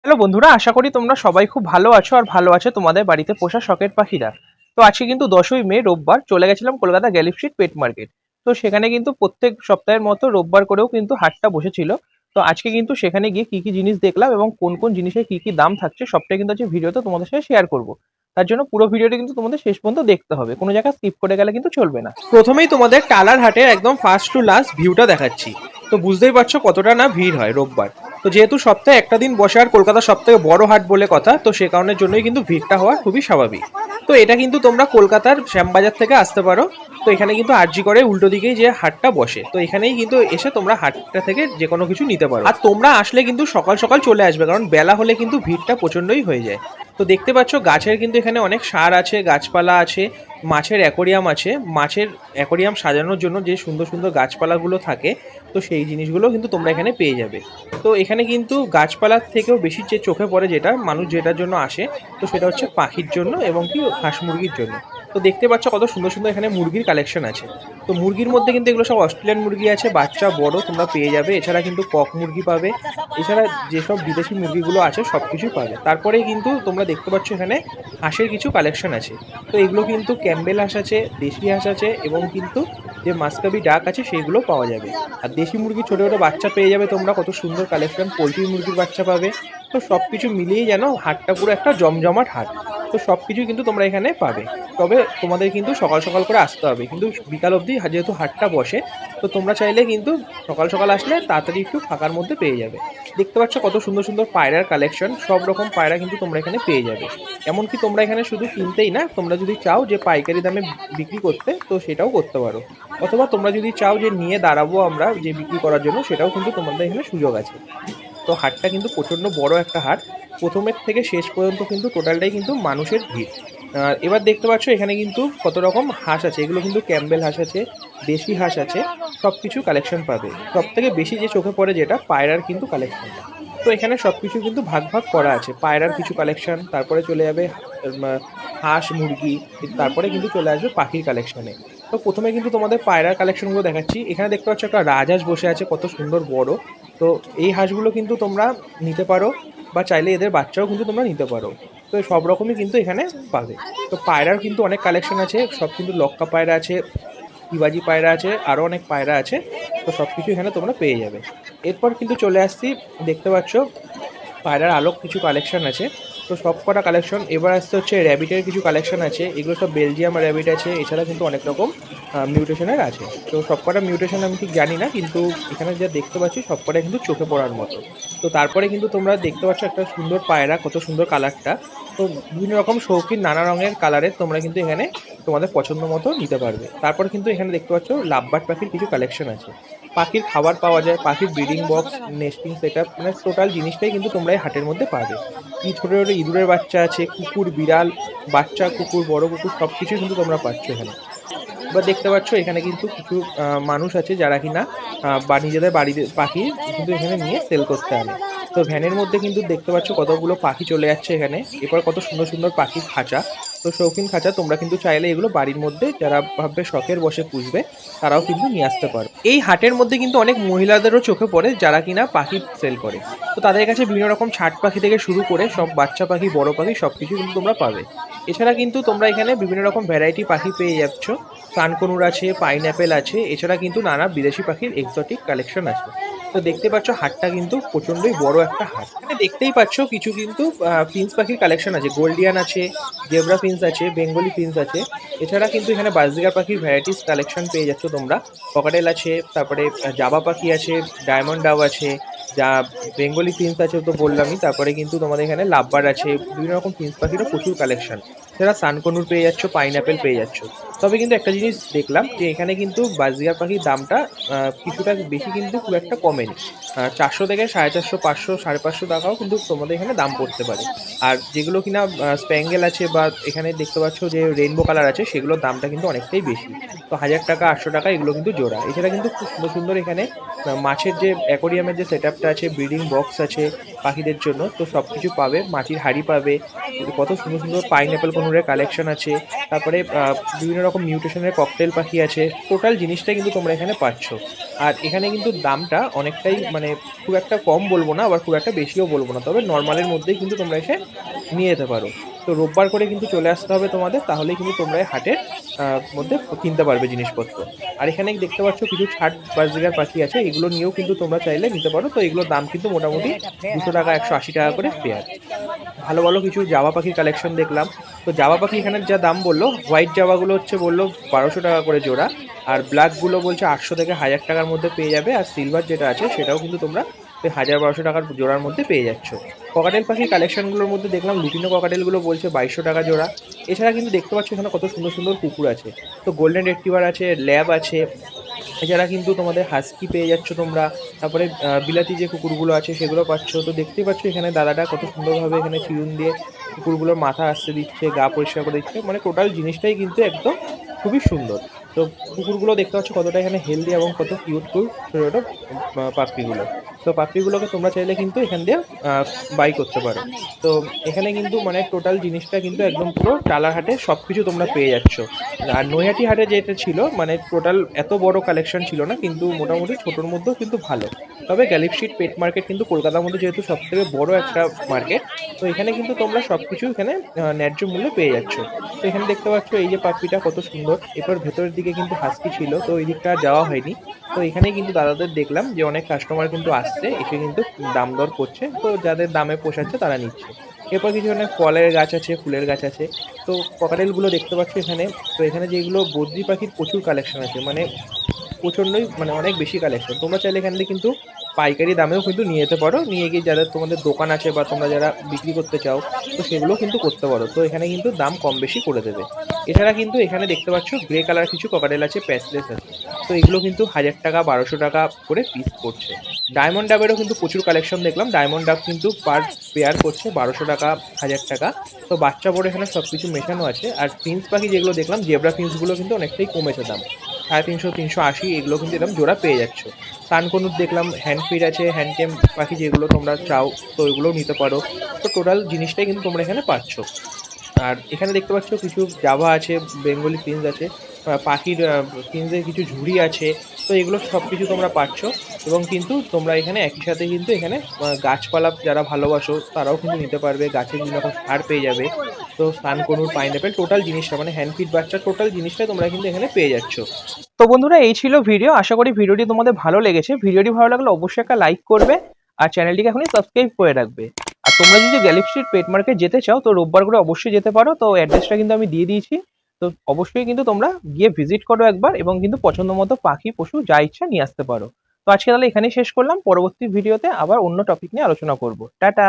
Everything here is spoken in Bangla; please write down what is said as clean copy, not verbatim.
হ্যালো বন্ধুরা, আশা করি তোমরা সবাই খুব ভালো আছো আর ভালো আছে তোমাদের বাড়িতে পোষা শখের পাখিরা। তো আজকে কিন্তু 10ই মে রোববার চলে গেছিলাম Kolkata Galiff street pet market. তো সেখানে কিন্তু প্রত্যেক সপ্তাহের মতো রোববার করেও কিন্তু হাটটা বসেছিল। তো আজকে কিন্তু সেখানে গিয়ে কি কি জিনিস দেখলাম এবং কোন কোন জিনিসের কি কি দাম থাকছে সবটাই কিন্তু আজকে ভিডিওতে তোমাদের সাথে শেয়ার করব। তার জন্য পুরো ভিডিওটা কিন্তু তোমাদের শেষ পর্যন্ত দেখতে হবে, কোনো জায়গা স্কিপ করে গেলে কিন্তু চলবে না। প্রথমেই তোমাদের টালার হাটের একদম ফার্স্ট টু লাস্ট ভিউটা দেখাচ্ছি। তো বুঝতেই পারছো কতটা না ভিড় হয় রোববার। তো যেহেতু সপ্তাহে একটা দিন বসে আর কলকাতা সব থেকে বড় হাট বলে কথা, তো সে কারণের জন্যই কিন্তু ভিড়টা হওয়া খুবই স্বাভাবিক। তো এটা কিন্তু তোমরা কলকাতার শ্যামবাজার থেকে আসতে পারো। তো এখানে কিন্তু আরজি করে উল্টো দিকেই যে হাটটা বসে, তো এখানেই কিন্তু এসে তোমরা হাটটা থেকে যে কোনো কিছু নিতে পারো। আর তোমরা আসলে কিন্তু সকাল সকাল চলে আসবে, কারণ বেলা হলে কিন্তু ভিড়টা প্রচন্ডই হয়ে যায়। তো দেখতে পাচ্ছ গাছের কিন্তু এখানে অনেক সার আছে, গাছপালা আছে, মাছের অ্যাকোরিয়াম আছে। মাছের অ্যাকোরিয়াম সাজানোর জন্য যে সুন্দর সুন্দর গাছপালাগুলো থাকে, তো সেই জিনিসগুলো কিন্তু তোমরা এখানে পেয়ে যাবে। তো এখানে কিন্তু গাছপালার থেকেও বেশি যে চোখে পড়ে যেটা মানুষ যেটার জন্য আসে, তো সেটা হচ্ছে পাখির জন্য এবং কি হাঁস মুরগির জন্য। তো দেখতে পাচ্ছ কত সুন্দর সুন্দর এখানে মুরগির কালেকশন আছে। তো মুরগির মধ্যে কিন্তু এগুলো সব অস্ট্রেলিয়ান মুরগি আছে, বাচ্চা বড় তোমরা পেয়ে যাবে। এছাড়া কিন্তু কক মুরগি পাবে। এছাড়া যেসব বিদেশি মুরগিগুলো আছে সব কিছুই পাবে। তারপরে কিন্তু তোমরা দেখতে পাচ্ছ এখানে হাঁসের কিছু কালেকশন আছে। তো এগুলো কিন্তু ক্যাম্বেল হাঁস আছে, দেশি হাঁস আছে এবং কিন্তু যে মাস্কাবি ডাক আছে সেইগুলো পাওয়া যাবে। আর দেশি মুরগির ছোটো ছোটো বাচ্চা পেয়ে যাবে তোমরা, কত সুন্দর কালেকশন। পোলট্রি মুরগির বাচ্চা পাবে। তো সব কিছু মিলিয়েই যেন হাটটা পুরো একটা জমজমাট হাট। তো সব কিছুই কিন্তু তোমরা এখানে পাবে। তবে তোমাদের কিন্তু সকাল সকাল করে আসতে হবে, কিন্তু বিকাল অবধি যেহেতু হাটটা বসে, তো তোমরা চাইলে কিন্তু সকাল সকাল আসলে তাড়াতাড়ি একটু ফাঁকার মধ্যে পেয়ে যাবে। দেখতে পাচ্ছ কত সুন্দর সুন্দর পায়রার কালেকশন, সব রকম পায়রা কিন্তু তোমরা এখানে পেয়ে যাবে। এমনকি তোমরা এখানে শুধু কিনতেই না, তোমরা যদি চাও যে পাইকারি দামে বিক্রি করতে, তো সেটাও করতে পারো। অথবা তোমরা যদি চাও যে নিয়ে দাঁড়াবো আমরা যে বিক্রি করার জন্য, সেটাও কিন্তু তোমাদের এখানে সুযোগ আছে। তো হাটটা কিন্তু প্রচণ্ড বড় একটা হাট। প্রথমের থেকে শেষ পর্যন্ত কিন্তু টোটালটাই কিন্তু মানুষের ভিড়। এবার দেখতে পাচ্ছ এখানে কিন্তু কত রকম হাঁস আছে। এগুলো কিন্তু ক্যাম্বেল হাঁস আছে, দেশি হাঁস আছে, সব কিছু কালেকশন পাবে। সব থেকে বেশি যে চোখে পড়ে যেটা পায়রার কিন্তু কালেকশনটা। তো এখানে সব কিছু কিন্তু ভাগ ভাগ করা আছে। পায়রার কিছু কালেকশন, তারপরে চলে যাবে হাঁস মুরগি, তারপরে কিন্তু চলে আসবে পাখির কালেকশনে। তো প্রথমে কিন্তু তোমাদের পায়রার কালেকশনগুলো দেখাচ্ছি। এখানে দেখতে পাচ্ছ একটা রাজহাঁস বসে আছে, কত সুন্দর বড়। তো এই হাঁসগুলো কিন্তু তোমরা নিতে পারো, বা চাইলে এদের বাচ্চাও কিন্তু তোমরা নিতে পারো। তো সব রকমই কিন্তু এখানে পাবে। তো পায়রার কিন্তু অনেক কালেকশন আছে, সব কিন্তু লক্কা পায়রা আছে, শিবাজি পায়রা আছে, আরও অনেক পায়রা আছে। তো সব কিছু এখানে তোমরা পেয়ে যাবে। এরপর কিন্তু চলে আসছি, দেখতে পাচ্ছ পায়রার আলোক কিছু কালেকশন আছে। তো সব কটা কালেকশন। এবার আসতে হচ্ছে র্যাবিটের কিছু কালেকশন আছে। এগুলো সব বেলজিয়াম র্যাবিট আছে, এছাড়া কিন্তু অনেক রকম মিউটেশনের আছে। তো সব কটা মিউটেশন আমি ঠিক জানি না, কিন্তু এখানে যা দেখতে পাচ্ছি সব কটা কিন্তু চোখে পড়ার মতো। তো তারপরে কিন্তু তোমরা দেখতে পাচ্ছ একটা সুন্দর পায়রা, কত সুন্দর কালারটা। তো বিভিন্ন রকম শৌখিন নানা রঙের কালারের তোমরা কিন্তু এখানে তোমাদের পছন্দ মতো নিতে পারবে। তারপর কিন্তু এখানে দেখতে পাচ্ছ লাভবার্ড পাখির কিছু কালেকশন আছে। পাখির খাবার পাওয়া যায়, পাখির breeding box, nesting set up, মানে টোটাল জিনিসটাই কিন্তু তোমরা এই হাটের মধ্যে পাবে। ছোটো ছোটো ইঁদুরের বাচ্চা আছে, কুকুর, বিড়াল, বাচ্চা কুকুর, বড় কুকুর, সব কিছুই কিন্তু তোমরা পাচ্ছ এখানে। এবার দেখতে পাচ্ছ এখানে কিন্তু কিছু মানুষ আছে যারা কিনা বা নিজেদের বাড়িতে পাখি কিন্তু এখানে নিয়ে সেল করতে আনে। তো ভ্যানের মধ্যে কিন্তু দেখতে পাচ্ছ কতগুলো পাখি চলে যাচ্ছে এখানে। এরপর কত সুন্দর সুন্দর পাখির খাঁচা। তো শৌখিন খাঁচা, তোমরা কিন্তু চাইলে এগুলো বাড়ির মধ্যে যারা ভাববে শখের বসে পুষবে, তারাও কিন্তু নিয়ে আসতে পারো। এই হাটের মধ্যে কিন্তু অনেক মহিলাদেরও চোখে পড়ে যারা কিনা পাখি সেল করে। তো তাদের কাছে বিভিন্ন রকম ছাট পাখি থেকে শুরু করে সব বাচ্চা পাখি, বড় পাখি, সব কিছু কিন্তু তোমরা পাবে। এছাড়া কিন্তু তোমরা এখানে বিভিন্ন রকম ভ্যারাইটি পাখি পেয়ে যাচ্ছ। কানকনুর আছে, পাইনঅ্যাপেল আছে, এছাড়া কিন্তু নানা বিদেশি পাখির এক্সোটিক কালেকশন আছে। তো দেখতে পাচ্ছ হাটটা কিন্তু প্রচণ্ডই বড় একটা হাট। এখানে দেখতেই পাচ্ছ কিছু কিন্তু ফিন্স পাখির কালেকশন আছে। গোল্ডিয়ান আছে, জেব্রা ফিন্স আছে, বেঙ্গলি ফিন্স আছে। এছাড়া কিন্তু এখানে বাজরিগার পাখির ভ্যারাইটিস কালেকশন পেয়ে যাচ্ছ তোমরা। ককাটেল আছে, তারপরে জাবা পাখি আছে, ডায়মন্ড ডাব আছে, যা বেঙ্গলি ফিন্স আছে তো বললামই। তারপরে কিন্তু তোমাদের এখানে লাভবার্ড আছে, বিভিন্ন রকম ফিন্স পাখিরও প্রচুর কালেকশন। এছাড়া সানকনুর পেয়ে যাচ্ছ, পাইনঅ্যাপেল পেয়ে যাচ্ছ। তবে কিন্তু একটা জিনিস দেখলাম যে এখানে কিন্তু বাজরিগার পাখির দামটা কিছুটা বেশি, কিন্তু খুব একটা কমেনি। 400 থেকে 450, 500, 550 টাকাও কিন্তু তোমাদের এখানে দাম পড়তে পারে। আর যেগুলো কিনা স্প্যাঙ্গেল আছে বা এখানে দেখতে পাচ্ছ যে রেইনবো কালার আছে, সেগুলোর দামটা কিন্তু অনেকটাই বেশি। তো 1000 টাকা, 800 টাকা এগুলো কিন্তু জোড়া। এছাড়া কিন্তু খুব সুন্দর সুন্দর এখানে মাছের যে অ্যাকোরিয়ামের যে সেট আপটা আছে, ব্রিডিং বক্স আছে পাখিদের জন্য, তো সব কিছু পাবে। মাটির হাঁড়ি পাবে, কত সুন্দর সুন্দর পাইনঅ্যাপেল কনুরের কালেকশন আছে। তারপরে বিভিন্ন রকম রকম মিউটেশনের ককটেল পাখি আছে, টোটাল জিনিসটা কিন্তু তোমরা এখানে পাচ্ছ। আর এখানে কিন্তু দামটা অনেকটাই মানে খুব একটা কম বলবো না, আবার খুব একটা বেশিও বলবো না, তবে নর্মালের মধ্যেই কিন্তু তোমরা এসে নিয়ে যেতে পারো। তো রোববার করে কিন্তু চলে আসতে হবে তোমাদের, তাহলেই কিন্তু তোমরা এই হাটের মধ্যে কিনতে পারবে জিনিসপত্র। আর এখানে দেখতে পাচ্ছ কিছু ছাট বাজিগার পাখি আছে, এগুলো নিয়েও কিন্তু তোমরা চাইলে নিতে পারো। তো এগুলোর দাম কিন্তু মোটামুটি 200 টাকা 180 টাকা করে পেয়ার। ভালো ভালো কিছু জাভা পাখির কালেকশন দেখলাম। তো জাভা পাখি এখানে যা দাম বললো, হোয়াইট জাভাগুলো হচ্ছে বললো 1200 টাকা করে জোড়া, আর ব্ল্যাকগুলো বলছে 800 থেকে 1000 টাকার মধ্যে পেয়ে যাবে। আর সিলভার যেটা আছে সেটাও কিন্তু তোমরা ওই 1000-1200 টাকার জোড়ার মধ্যে পেয়ে যাচ্ছ। ককাটেল পাখির কালেকশনগুলোর মধ্যে দেখলাম লুটিনো ককাটেলগুলো বলছে 2200 টাকা জোড়া। এছাড়া কিন্তু দেখতে পাচ্ছ এখানে কত সুন্দর সুন্দর কুকুর আছে। তো গোল্ডেন রেট্রিভার আছে, ল্যাব আছে, এছাড়া কিন্তু তোমাদের হাস্কি পেয়ে যাচ্ছ তোমরা। তারপরে বিলাতি যে কুকুরগুলো আছে সেগুলো পাচ্ছ। তো দেখতেই পাচ্ছ এখানে দাদাটা কত সুন্দরভাবে এখানে চিরুন দিয়ে কুকুরগুলোর মাথা আসতে দিচ্ছে, গা পরিষ্কার করে দিচ্ছে, মানে টোটাল জিনিসটাই কিন্তু একদম খুবই সুন্দর। তো কুকুরগুলো দেখতে পাচ্ছ কতটা এখানে হেলদি এবং কত কিউট ছোটো ছোটো পাপ্পিগুলো। তো পাপ্পিগুলোকে তোমরা চাইলে কিন্তু এখান দিয়ে বাই করতে পারো। তো এখানে কিন্তু মানে টোটাল জিনিসটা কিন্তু একদম পুরো টালার হাটে সব কিছু তোমরা পেয়ে যাচ্ছ। আর নৈহাটি হাটে যেটা ছিল মানে টোটাল এত বড় কালেকশন ছিল না, কিন্তু মোটামুটি ছোটোর মধ্যেও কিন্তু ভালো। তবে গ্যালিফ পেট মার্কেট কিন্তু কলকাতার মধ্যে যেহেতু সব থেকে বড় একটা মার্কেট, তো এখানে কিন্তু তোমরা সব কিছু এখানে ন্যায্য মূল্যে পেয়ে যাচ্ছ। তো এখানে দেখতে পাচ্ছ এই যে পাপ্পিটা কত সুন্দর। এরপর ভেতরের দিকে কিন্তু হাস্কি ছিল, তো ওই দিকটা আর যাওয়া হয়নি। তো এখানে কিন্তু দাদাদের দেখলাম যে অনেক কাস্টমার কিন্তু আসছে, এসে কিন্তু দাম দর করছে, তো যাদের দামে পোষাচ্ছে তারা নিচ্ছে। এরপর কিছু অনেক ফলের গাছ আছে, ফুলের গাছ আছে। তো ককাটেলগুলো দেখতে পাচ্ছ এখানে। তো এখানে যেগুলো বদ্রি পাখির প্রচুর কালেকশন আছে, মানে প্রচণ্ডই মানে অনেক বেশি কালেকশন। তোমরা চাইলে এখান থেকে কিন্তু পাইকারি দামেও কিন্তু নিয়ে যেতে পারো, নিয়ে গিয়ে যাদের তোমাদের দোকান আছে বা তোমরা যারা বিক্রি করতে চাও তো সেগুলো কিন্তু করতে পারো। তো এখানে কিন্তু দাম কম বেশি করে দেবে। এছাড়া কিন্তু এখানে দেখতে পাচ্ছ গ্রে কালার কিছু ককাটেল আছে, প্যাচলেস আছে। তো এগুলো কিন্তু 1000 টাকা 1200 টাকা করে পিস পড়ছে। ডায়মন্ড ডাবেরও কিন্তু প্রচুর কালেকশন দেখলাম। ডায়মন্ড ডাব কিন্তু পার পেয়ার করছে 1200 টাকা 1000 টাকা। তো বাচ্চা বড় এখানে সব কিছু মেশানো আছে। আর ফিন্স পাখি যেগুলো দেখলাম, জেব্রা ফিন্সগুলো কিন্তু অনেকটাই কমেছে দাম, 350 380 এগুলো কিন্তু এরকম জোড়া পেয়ে যাচ্ছ। কানকনুর দেখলাম, হ্যান্ড ফিড আছে, হ্যান্ড টেম পাখি যেগুলো তোমরা চাও তো এগুলোও নিতে পারো। তো টোটাল জিনিসটাই কিন্তু তোমরা এখানে পাচ্ছ। আর এখানে দেখতে পাচ্ছ কিছু জাভা আছে, বেঙ্গলি প্রিন্স আছে, পাখির প্রিন্সের কিছু ঝুড়ি আছে। তো এগুলো সব কিছু তোমরা পাচ্ছ। এবং কিন্তু তোমরা এখানে একই সাথে কিন্তু এখানে গাছপালা যারা ভালোবাসো তারাও কিন্তু নিতে পারবে, গাছের বিভিন্ন রকম সার পেয়ে যাবে। তো সানকনুর, পাইনঅ্যাপেল টোটাল জিনিসটা মানে হ্যান্ড ফিড বাচ্চা টোটাল জিনিসটাই তোমরা কিন্তু এখানে পেয়ে যাচ্ছ। তো বন্ধুরা এই ছিল ভিডিও, আশা করি ভিডিওটি তোমাদের ভালো লেগেছে। ভিডিওটি ভালো লাগলে অবশ্যই একটা লাইক করবে, আর চ্যানেলটিকে এখনই সাবস্ক্রাইব করে রাখবে। আর তোমরা যদি গ্যালিফ পেট মার্কেট যেতে চাও তো রোববার করে অবশ্যই যেতে পারো। তো অ্যাড্রেসটা কিন্তু আমি দিয়ে দিয়েছি। তো অবশ্যই কিন্তু তোমরা গিয়ে ভিজিট করো একবার, এবং কিন্তু পছন্দ মতো পাখি পশু যা ইচ্ছা নিয়ে আসতে পারো। তো আজকে তাহলে এখানেই শেষ করলাম, পরবর্তী ভিডিওতে আবার অন্য টপিক নিয়ে আলোচনা করব। টাটা।